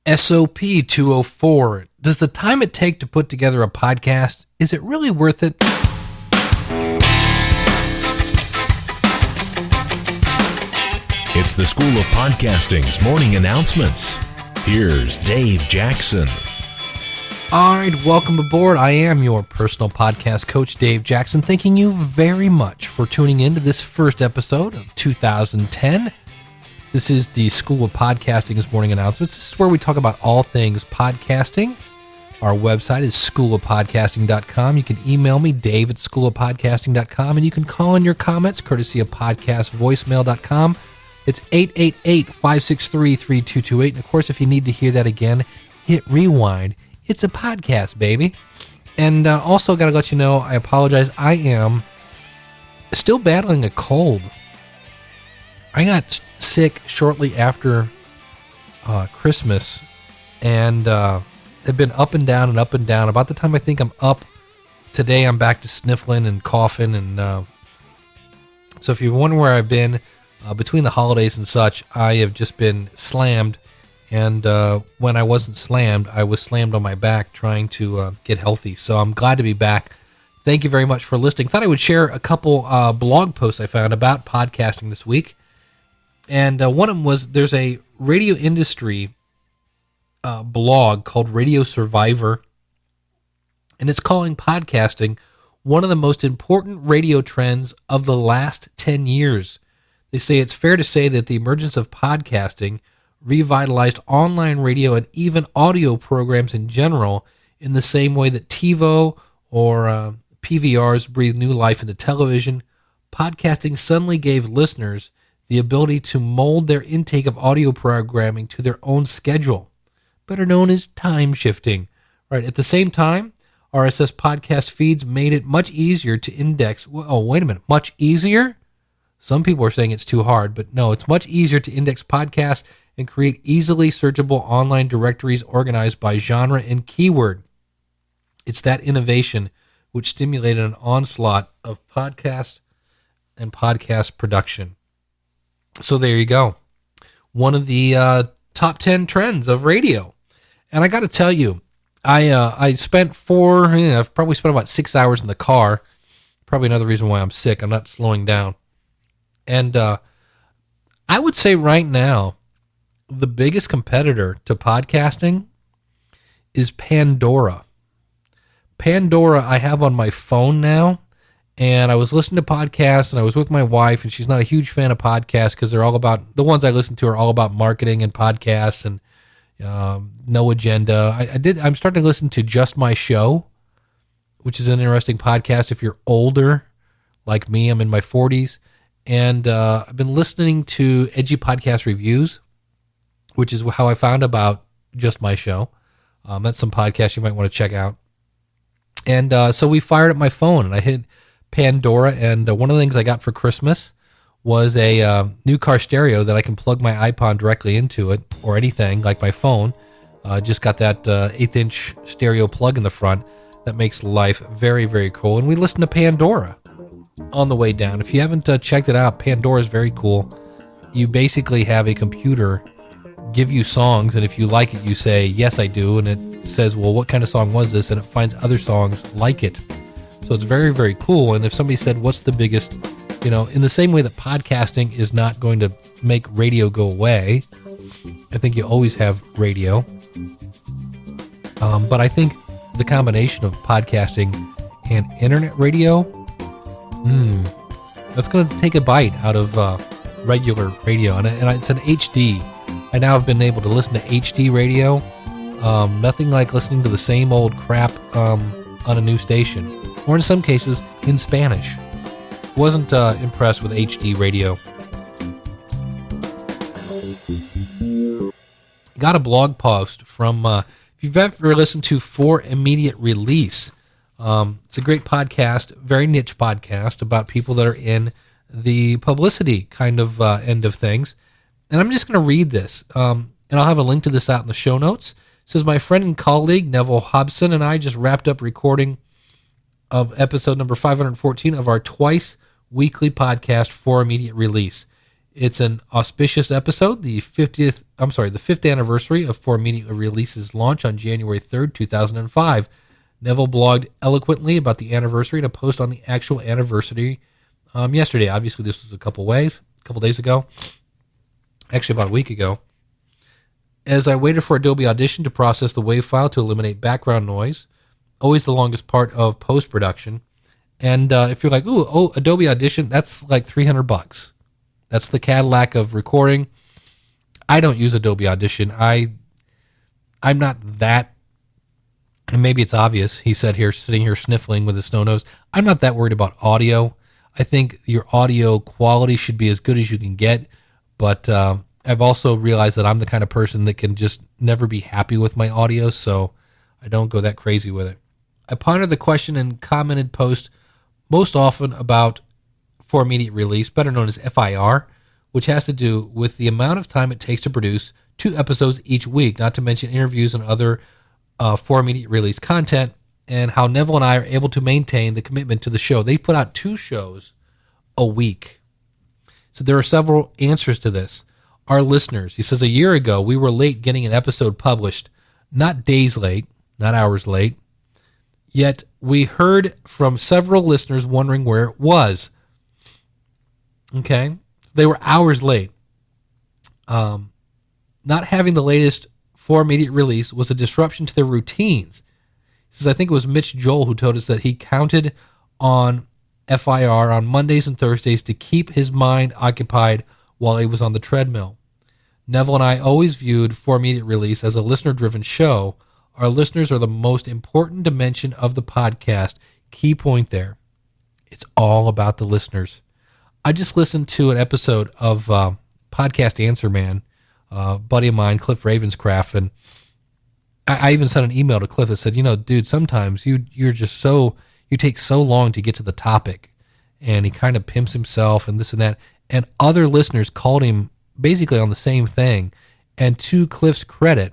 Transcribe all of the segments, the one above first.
SOP 204. Does the time it take to put together a podcast, is it really worth it? It's the School of Podcasting's morning announcements. Here's Dave Jackson. All right, welcome aboard. I am your personal podcast coach, Dave Jackson, thanking you very much for tuning in to this first episode of 2010. This is the School of Podcasting's morning announcements. This is where we talk about all things podcasting. Our website is schoolofpodcasting.com. You can email me, Dave at schoolofpodcasting.com, and you can call in your comments courtesy of podcastvoicemail.com. It's 888-563-3228. And of course, if you need to hear that again, hit rewind. It's a podcast, baby. And also got to let you know, I apologize. I am still battling a cold. I got sick shortly after Christmas and have been up and down and up and down. About the time I think I'm up today, I'm back to sniffling and coughing. And so if you're wondering where I've been between the holidays and such, I have just been slammed. And when I wasn't slammed, I was slammed on my back trying to get healthy. So I'm glad to be back. Thank you very much for listening. Thought I would share a couple blog posts I found about podcasting this week. And one of them was, there's a radio industry blog called Radio Survivor, and it's calling podcasting one of the most important radio trends of the last 10 years. They say it's fair to say that the emergence of podcasting revitalized online radio and even audio programs in general in the same way that TiVo or PVRs breathed new life into television. Podcasting suddenly gave listeners the ability to mold their intake of audio programming to their own schedule, better known as time shifting. Right. At the same time, RSS podcast feeds made it much easier to index. Oh, wait a minute. Much easier? Some people are saying it's too hard, but no, it's much easier to index podcasts and create easily searchable online directories organized by genre and keyword. It's that innovation which stimulated an onslaught of podcasts and podcast production. So there you go. One of the top 10 trends of radio. And I got to tell you, I spent I've probably spent about 6 hours in the car. Probably another reason why I'm sick. I'm not slowing down. And I would say right now, the biggest competitor to podcasting is Pandora. Pandora I have on my phone now. And I was listening to podcasts, and I was with my wife, and she's not a huge fan of podcasts because they're all about, the ones I listen to are all about marketing and podcasts and no agenda. I'm starting to listen to Just My Show, which is an interesting podcast if you're older, like me. I'm in my 40s. And I've been listening to Edgy Podcast Reviews, which is how I found about Just My Show. That's some podcast you might want to check out. And so we fired up my phone, and I hit Pandora, and one of the things I got for Christmas was a new car stereo that I can plug my iPod directly into it, or anything like my phone. Just got that 1/8-inch stereo plug in the front that makes life very, very cool. And we listened to Pandora on the way down. If you haven't checked it out, Pandora is very cool. You basically have a computer give you songs, and if you like it, you say, yes, I do, and it says, well, what kind of song was this? And it finds other songs like it. So it's very, very cool. And if somebody said, what's the biggest, in the same way that podcasting is not going to make radio go away, I think you always have radio. But I think the combination of podcasting and internet radio, that's going to take a bite out of regular radio. And it's an HD. I now have been able to listen to HD radio. Nothing like listening to the same old crap on a new station. Or in some cases, in Spanish. Wasn't impressed with HD radio. Got a blog post from, if you've ever listened to For Immediate Release, it's a great podcast, very niche podcast about people that are in the publicity kind of end of things. And I'm just going to read this, and I'll have a link to this out in the show notes. It says, my friend and colleague, Neville Hobson, and I just wrapped up recording of episode number 514 of our twice weekly podcast For Immediate Release. It's an auspicious episode, the 5th anniversary of For Immediate Release's launch on January 3rd, 2005. Neville blogged eloquently about the anniversary in a post on the actual anniversary yesterday. Obviously, this was a couple days ago, actually about a week ago. As I waited for Adobe Audition to process the WAV file to eliminate background noise, always the longest part of post-production. And if you're like, Adobe Audition, that's like $300. That's the Cadillac of recording. I don't use Adobe Audition. I'm not that, and maybe it's obvious, he said here, sitting here sniffling with his snow nose. I'm not that worried about audio. I think your audio quality should be as good as you can get, but I've also realized that I'm the kind of person that can just never be happy with my audio, so I don't go that crazy with it. I pondered the question and commented post most often about For Immediate Release, better known as FIR, which has to do with the amount of time it takes to produce 2 episodes each week, not to mention interviews and other For Immediate Release content, and how Neville and I are able to maintain the commitment to the show. They put out 2 shows a week. So there are several answers to this. Our listeners, he says, a year ago, we were late getting an episode published, not days late, not hours late. Yet we heard from several listeners wondering where it was. Okay? They were hours late. Not having the latest For Immediate Release was a disruption to their routines. He says, I think it was Mitch Joel who told us that he counted on FIR on Mondays and Thursdays to keep his mind occupied while he was on the treadmill. Neville and I always viewed For Immediate Release as a listener-driven show. Our listeners are the most important dimension of the podcast. Key point there. It's all about the listeners. I just listened to an episode of Podcast Answer Man, a buddy of mine, Cliff Ravenscraft, and I even sent an email to Cliff that said, dude, sometimes you take so long to get to the topic, and he kind of pimps himself and this and that. And other listeners called him basically on the same thing. And to Cliff's credit,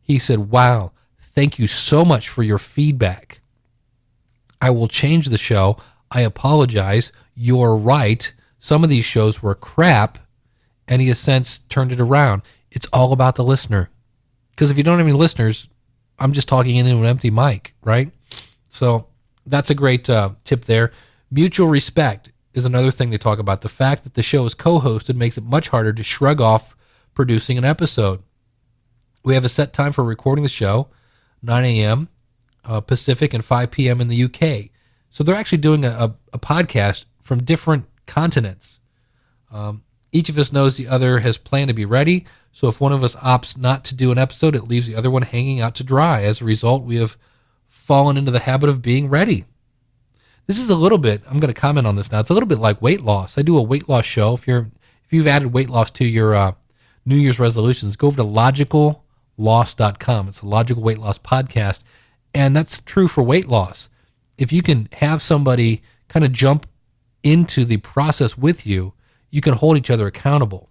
he said, wow, thank you so much for your feedback. I will change the show. I apologize. You're right. Some of these shows were crap, and he has since turned it around. It's all about the listener. Because if you don't have any listeners, I'm just talking into an empty mic, right? So that's a great tip there. Mutual respect is another thing they talk about. The fact that the show is co-hosted makes it much harder to shrug off producing an episode. We have a set time for recording the show, 9 a.m. Pacific and 5 p.m. in the UK. So they're actually doing a podcast from different continents. Each of us knows the other has planned to be ready, so if one of us opts not to do an episode, it leaves the other one hanging out to dry. As a result, we have fallen into the habit of being ready. This is a little bit, I'm going to comment on this now, it's a little bit like weight loss. I do a weight loss show. If you've added weight loss to your New Year's resolutions, go over to logicalloss.com. It's a logical weight loss podcast, and that's true for weight loss. If you can have somebody kind of jump into the process with you, you can hold each other accountable.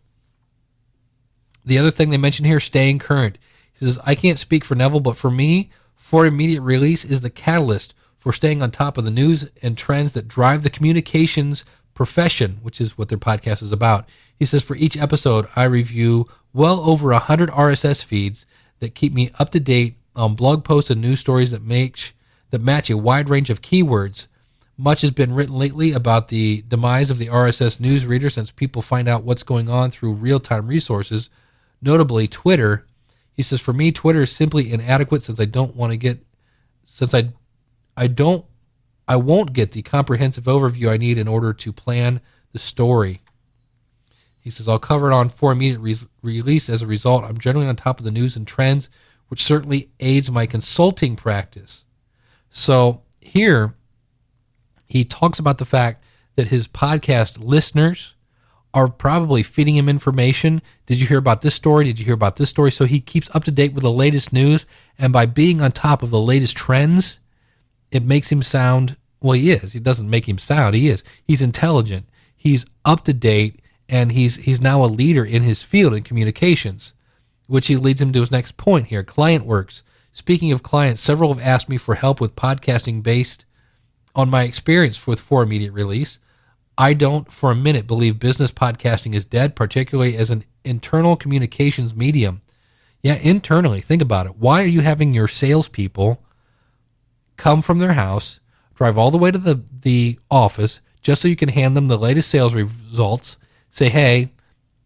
The other thing they mentioned here, staying current. He says, I can't speak for Neville, but for me, For Immediate Release is the catalyst for staying on top of the news and trends that drive the communications profession, which is what their podcast is about. He says, for each episode, I review well over 100 RSS feeds that keep me up to date on blog posts and news stories that match a wide range of keywords. Much has been written lately about the demise of the RSS news reader since people find out what's going on through real-time resources, notably Twitter. He says, for me, Twitter is simply inadequate since I won't get the comprehensive overview I need in order to plan the story. He says, I'll cover it on For Immediate Release. As a result, I'm generally on top of the news and trends, which certainly aids my consulting practice. So here, he talks about the fact that his podcast listeners are probably feeding him information. Did you hear about this story? Did you hear about this story? So he keeps up to date with the latest news, and by being on top of the latest trends, it makes him sound, well, he is. It doesn't make him sound. He is. He's intelligent. He's up to date, and he's now a leader in his field in communications, which he leads him to his next point here, client works. Speaking of clients, several have asked me for help with podcasting based on my experience with For Immediate Release. I don't for a minute believe business podcasting is dead, particularly as an internal communications medium. Yeah, internally, think about it. Why are you having your salespeople come from their house, drive all the way to the office, just so you can hand them the latest sales results, say, hey,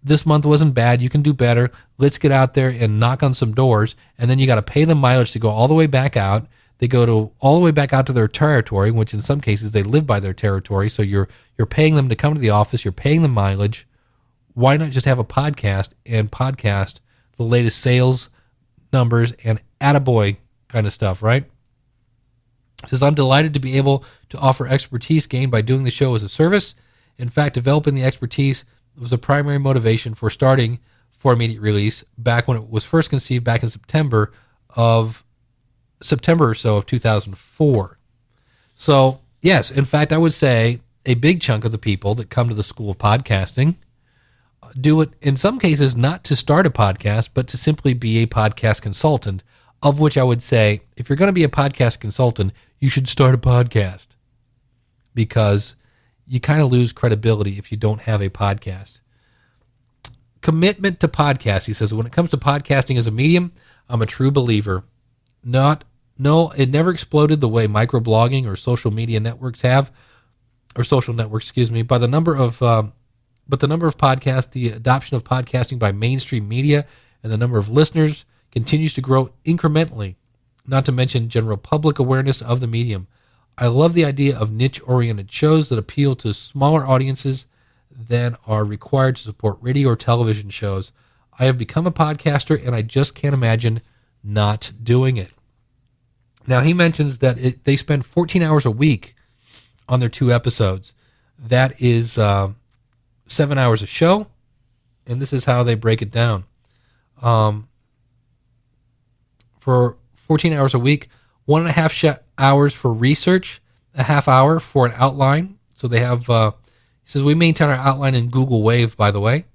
this month wasn't bad, you can do better, let's get out there and knock on some doors, and then you got to pay them mileage to go all the way back out. They go to all the way back out to their territory, which in some cases they live by their territory, so you're paying them to come to the office, you're paying them mileage. Why not just have a podcast and podcast the latest sales numbers and attaboy kind of stuff, right? It says, I'm delighted to be able to offer expertise gained by doing the show as a service. In fact, developing the expertise was the primary motivation for starting For Immediate Release back when it was first conceived back in September or so of 2004. So, yes, in fact, I would say a big chunk of the people that come to the School of Podcasting do it, in some cases, not to start a podcast, but to simply be a podcast consultant, of which I would say, if you're going to be a podcast consultant, you should start a podcast, because you kind of lose credibility if you don't have a podcast. Commitment to podcasts. He says, when it comes to podcasting as a medium, I'm a true believer. It never exploded the way microblogging or social media networks have, or social networks, but the number of podcasts, the adoption of podcasting by mainstream media, and the number of listeners continues to grow incrementally, not to mention general public awareness of the medium. I love the idea of niche-oriented shows that appeal to smaller audiences than are required to support radio or television shows. I have become a podcaster, and I just can't imagine not doing it. Now, he mentions that they spend 14 hours a week on their 2 episodes. That is 7 hours a show, and this is how they break it down. For 14 hours a week, 1.5 hours for research, a half hour for an outline. So they have, he says, we maintain our outline in Google Wave, by the way.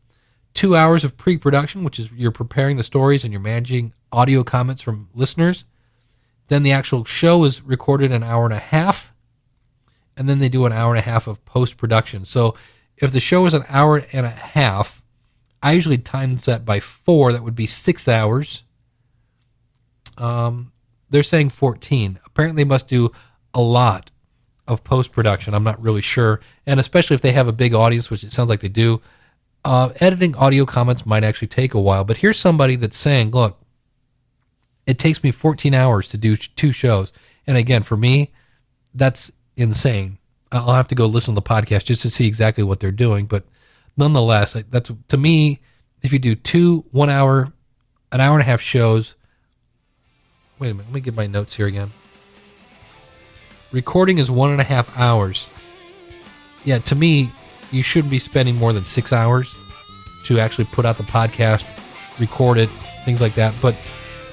2 hours of pre-production, which is you're preparing the stories and you're managing audio comments from listeners. Then the actual show is recorded an hour and a half, and then they do an hour and a half of post-production. So if the show is an hour and a half, I usually times that by 4. That would be 6 hours. They're saying 14. Apparently they must do a lot of post-production. I'm not really sure. And especially if they have a big audience, which it sounds like they do, editing audio comments might actually take a while. But here's somebody that's saying, look, it takes me 14 hours to do 2 shows. And again, for me, that's insane. I'll have to go listen to the podcast just to see exactly what they're doing. But nonetheless, that's, to me, if you do 2 1 hour, an hour and a half shows. Wait a minute, let me get my notes here again. Recording is 1.5 hours. Yeah, to me, you shouldn't be spending more than 6 hours to actually put out the podcast, record it, things like that. But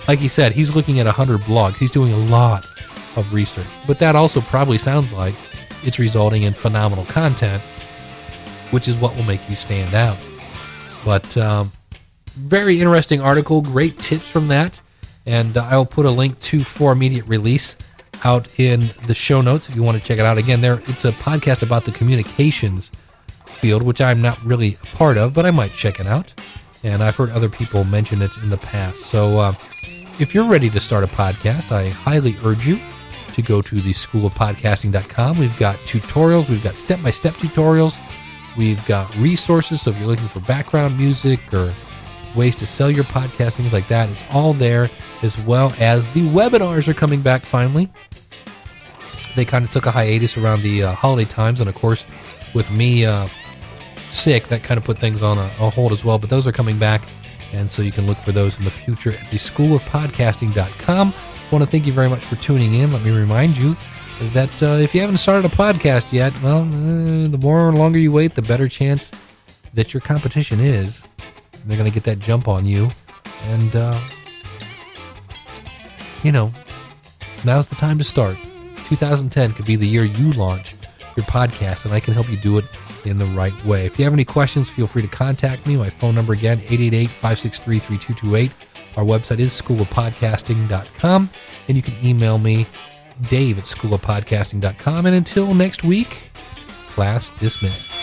like he said, he's looking at 100 blogs. He's doing a lot of research. But that also probably sounds like it's resulting in phenomenal content, which is what will make you stand out. But very interesting article, great tips from that. And I'll put a link to For Immediate Release out in the show notes if you want to check it out. Again, it's a podcast about the communications field, which I'm not really a part of, but I might check it out. And I've heard other people mention it in the past. So if you're ready to start a podcast, I highly urge you to go to the schoolofpodcasting.com. We've got tutorials. We've got step-by-step tutorials. We've got resources. So if you're looking for background music or ways to sell your podcast, things like that, it's all there, as well as the webinars are coming back finally. They kind of took a hiatus around the holiday times, and of course, with me sick, that kind of put things on a hold as well, but those are coming back, and so you can look for those in the future at the schoolofpodcasting.com. I want to thank you very much for tuning in. Let me remind you that if you haven't started a podcast yet, well, the longer you wait, the better chance that your competition is. They're going to get that jump on you. And, now's the time to start. 2010 could be the year you launch your podcast, and I can help you do it in the right way. If you have any questions, feel free to contact me. My phone number again, 888-563-3228. Our website is schoolofpodcasting.com, and you can email me, Dave at schoolofpodcasting.com. And until next week, Class dismissed.